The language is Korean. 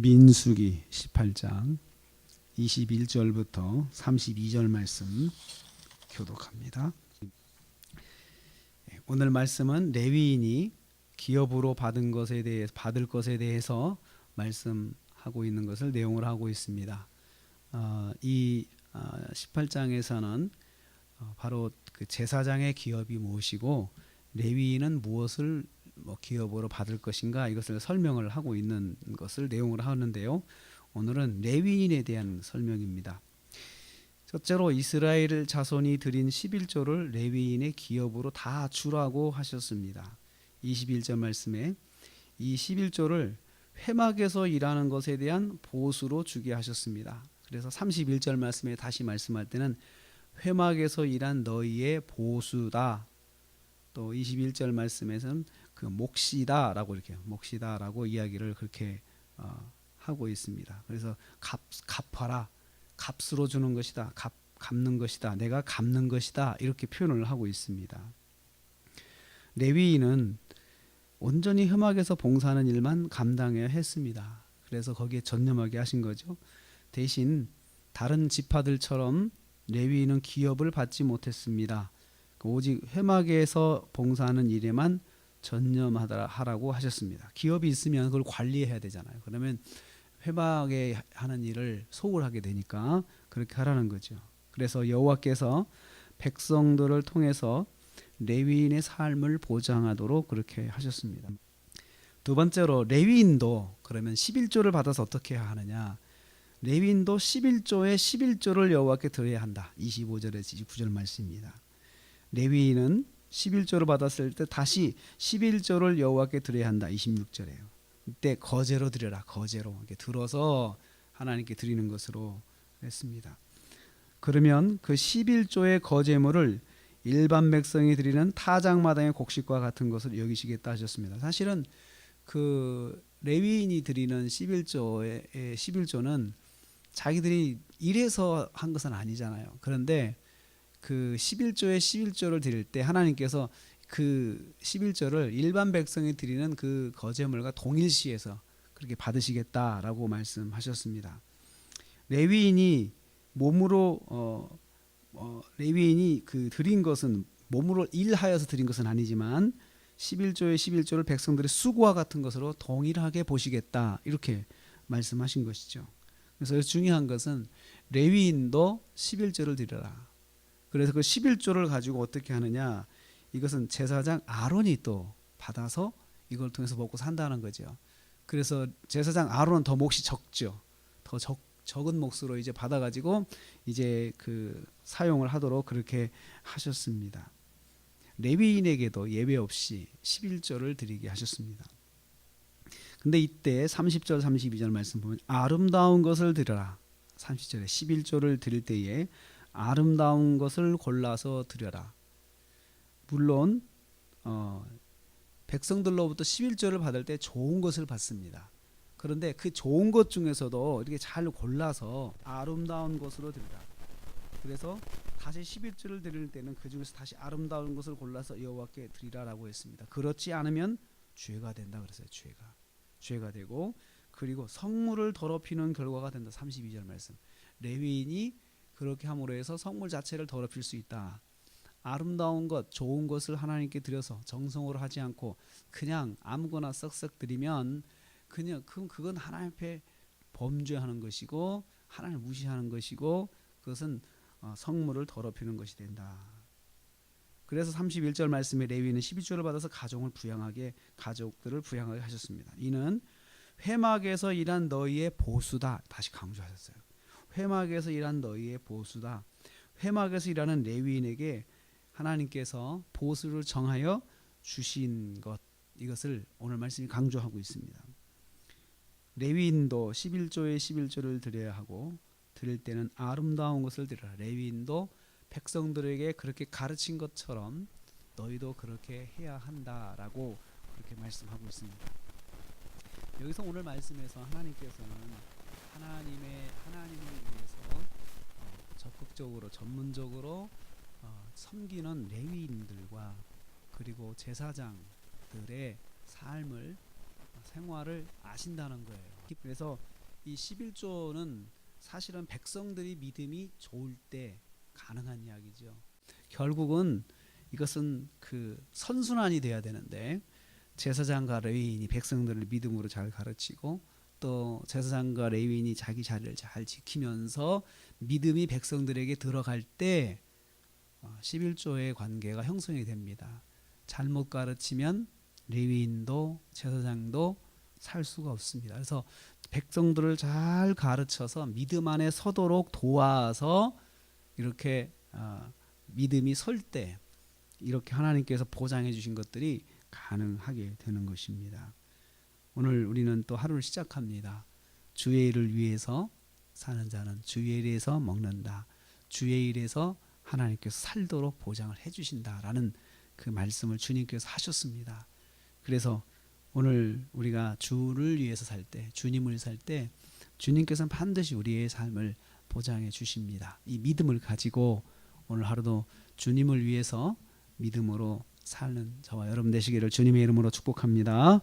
민수기 18장 21절부터 32절 말씀 교독합니다. 오늘 말씀은 레위인이 기업으로 받을 것에 대해서 말씀하고 있는 것을 내용을 하고 있습니다. 이 18장에서는 바로 그 제사장의 기업이 무엇이고 레위인은 무엇을 기업으로 받을 것인가, 이것을 설명을 하고 있는 것을 내용을 하는데요. 오늘은 레위인에 대한 설명입니다. 첫째로 이스라엘 자손이 드린 11조를 레위인의 기업으로 다 주라고 하셨습니다. 21절 말씀에 이 11조를 회막에서 일하는 것에 대한 보수로 주게 하셨습니다. 그래서 31절 말씀에 다시 말씀할 때는 회막에서 일한 너희의 보수다. 또 21절 말씀에서는 그 몫이다라고 몫이다라고 이야기를 그렇게 하고 있습니다. 그래서 갚아라, 값으로 주는 것이다, 갚는 것이다, 내가 갚는 것이다, 이렇게 표현을 하고 있습니다. 레위인은 온전히 회막에서 봉사하는 일만 감당해야 했습니다. 그래서 거기에 전념하게 하신 거죠. 대신 다른 지파들처럼 레위인은 기업을 받지 못했습니다. 오직 회막에서 봉사하는 일에만 전념하라고 하셨습니다. 기업이 있으면 그걸 관리해야 되잖아요. 그러면 회막에 하는 일을 소홀하게 되니까 그렇게 하라는 거죠. 그래서 여호와께서 백성들을 통해서 레위인의 삶을 보장하도록 그렇게 하셨습니다. 두 번째로 레위인도 그러면 11조를 받아서 어떻게 해야 하느냐. 레위인도 11조의 11조를 여호와께 드려야 한다. 25절에서 29절 말씀입니다. 레위인은 11조를 받았을 때 다시 11조를 여호와께 드려야 한다. 26절에요. 이때 거제로 드려라. 거제로 이렇게 들어서 하나님께 드리는 것으로 했습니다. 그러면 그 11조의 거제물을 일반 백성이 드리는 타작마당의 곡식과 같은 것을 여기시겠다 하셨습니다. 사실은 그 레위인이 드리는 11조는 자기들이 일해서 한 것은 아니잖아요. 그런데 그 11조의 11조를 드릴 때 하나님께서 그 11조를 일반 백성이 드리는 그 거제물과 동일시해서 그렇게 받으시겠다라고 말씀하셨습니다. 레위인이 몸으로 레위인이 그 드린 것은 몸으로 일하여서 드린 것은 아니지만 11조의 11조를 백성들의 수고와 같은 것으로 동일하게 보시겠다, 이렇게 말씀하신 것이죠. 그래서 중요한 것은 레위인도 11조를 드려라. 그래서 그 11조를 가지고 어떻게 하느냐, 이것은 제사장 아론이 또 받아서 이걸 통해서 먹고 산다는 거죠. 그래서 제사장 아론은 더 몫이 적죠. 더 적은 몫으로 이제 받아가지고 이제 그 사용을 하도록 그렇게 하셨습니다. 레위인에게도 예외 없이 11조를 드리게 하셨습니다. 근데 이때 30절 32절 말씀 보면 아름다운 것을 드려라. 30절에 11조를 드릴 때에 아름다운 것을 골라서 드려라. 물론 백성들로부터 11조를 받을 때 좋은 것을 받습니다. 그런데 그 좋은 것 중에서도 이렇게 잘 골라서 아름다운 것으로 드리라. 그래서 다시 11조를 드릴 때는 그 중에서 다시 아름다운 것을 골라서 여호와께 드리라라고 했습니다. 그렇지 않으면 죄가 된다 그랬어요. 죄가 되고, 그리고 성물을 더럽히는 결과가 된다. 32절 말씀. 레위인이 그렇게 함으로 해서 성물 자체를 더럽힐 수 있다. 아름다운 것, 좋은 것을 하나님께 드려서 정성으로 하지 않고 그냥 아무거나 썩썩 드리면 그건 하나님 앞에 범죄하는 것이고 하나님을 무시하는 것이고 그것은 성물을 더럽히는 것이 된다. 그래서 31절 말씀에 레위인은 12조를 받아서 가족들을 부양하게 하셨습니다. 이는 회막에서 일한 너희의 보수다. 다시 강조하셨어요. 회막에서 일한 너희의 보수다. 회막에서 일하는 레위인에게 하나님께서 보수를 정하여 주신 것, 이것을 오늘 말씀이 강조하고 있습니다. 레위인도 11조의 11조를 드려야 하고 드릴 때는 아름다운 것을 드려라. 레위인도 백성들에게 그렇게 가르친 것처럼 너희도 그렇게 해야 한다라고 그렇게 말씀하고 있습니다. 여기서 오늘 말씀에서 하나님께서는 하나님을 위해서 적극적으로 전문적으로 섬기는 레위인들과 그리고 제사장들의 삶을 생활을 아신다는 거예요. 그래서 이 11조는 사실은 백성들이 믿음이 좋을 때 가능한 이야기죠. 결국은 이것은 그 선순환이 돼야 되는데 제사장과 레위인이 백성들을 믿음으로 잘 가르치고 또 제사장과 레위인이 자기 자리를 잘 지키면서 믿음이 백성들에게 들어갈 때 11조의 관계가 형성이 됩니다. 잘못 가르치면 레위인도 제사장도 살 수가 없습니다. 그래서 백성들을 잘 가르쳐서 믿음 안에 서도록 도와서 이렇게 믿음이 설 때 이렇게 하나님께서 보장해 주신 것들이 가능하게 되는 것입니다. 오늘 우리는 또 하루를 시작합니다. 주의 일을 위해서 사는 자는 주의 일에서 먹는다. 주의 일에서 하나님께서 살도록 보장을 해주신다라는 그 말씀을 주님께서 하셨습니다. 그래서 오늘 우리가 주를 위해서 살 때, 주님을 살 때 주님께서는 반드시 우리의 삶을 보장해 주십니다. 이 믿음을 가지고 오늘 하루도 주님을 위해서 믿음으로 사는 저와 여러분 되시기를 주님의 이름으로 축복합니다.